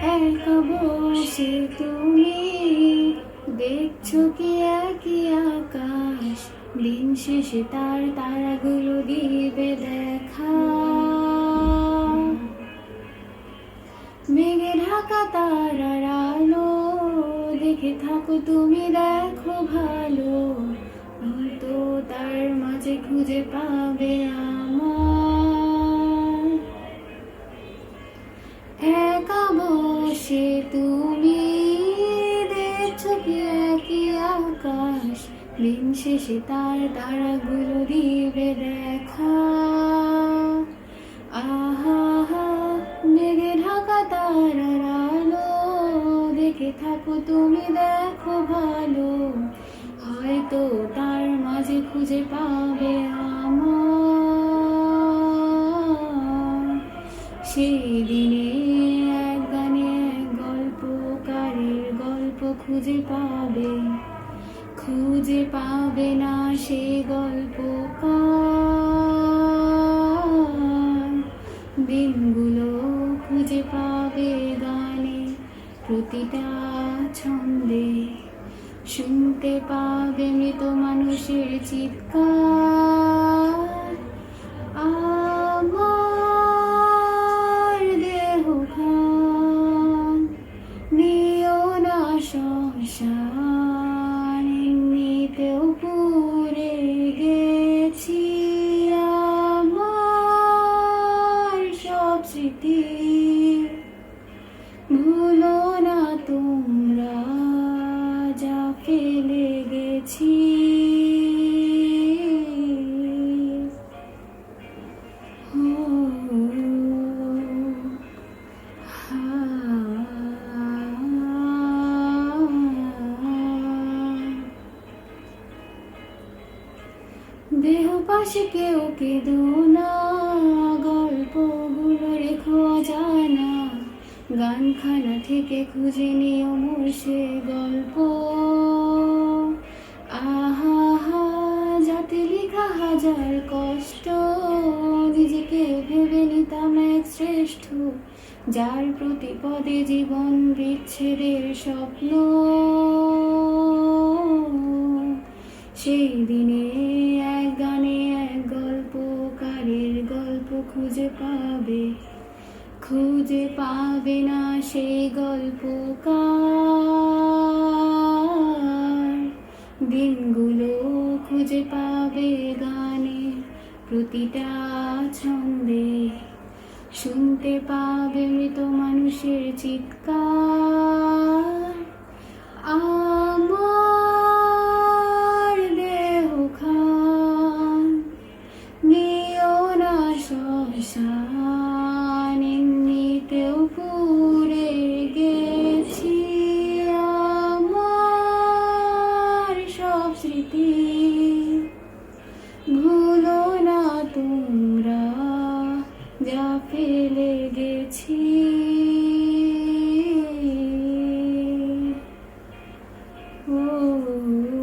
একা বসে তুমি দেখছো কি একই আকাশ, দিন শেষে তার তারাগুলো দিবে দেখা। মেঘে ঢাকা তারার আলো দেখে থাকো তুমি, দেখো ভালো, হয়তো তার মাঝে খুঁজে পাবে আমার। একা বসে তুমি দেখছো কি একই আকাশ, দিন শেষে তার তারাগুলো দিবে দেখা। আহা হা, মেঘে ঢাকা তারার আলো দেখে থাকো তুমি, দেখো ভালো, হয়তো তার মাঝে খুঁজে পাবে আমার। সেই দিনে এক গানে এক গল্পকারের গল্প খুঁজে পাবে না সে গল্পকার। দিনগুলো খুঁজে পাবে গানে প্রতিটা ছন্দে, শুনতে পাবে মৃত মানুষের চিৎকার। আমার দেহ খান নিও না শ্মশান, এমনিতেও পুড়ে গেছি আমার সব স্মৃতি। ভুলো না তোমরা যা ফেলে গেছি। দেহ পাশে কেউ কেঁদো না, গল্পগুলো রেখো অজানা, গানখানা থেকে খুঁজে নিও মোর সে গল্প। আহা হা, যাতে লেখা হাজার কষ্ট, নিজেকে ভেবে নিতাম এক শ্রেষ্ঠ, যার প্রতি পদে জীবন বিচ্ছেদের স্বপ্ন। সেই দিনে এক গানে এক গল্পকারের গল্প খুঁজে পাবে না সেই গল্পকার। দিনগুলো খুঁজে পাবে গানে প্রতিটা ছন্দে, শুনতে পাবে মৃত মানুষের চিৎকার। আমার দেহ খান নিও না শ্মশান, এমনিতেও পুড়ে গেছি আমার সব স্মৃতি। ভুলো না তোমরা যা ফেলে গেছি। Oh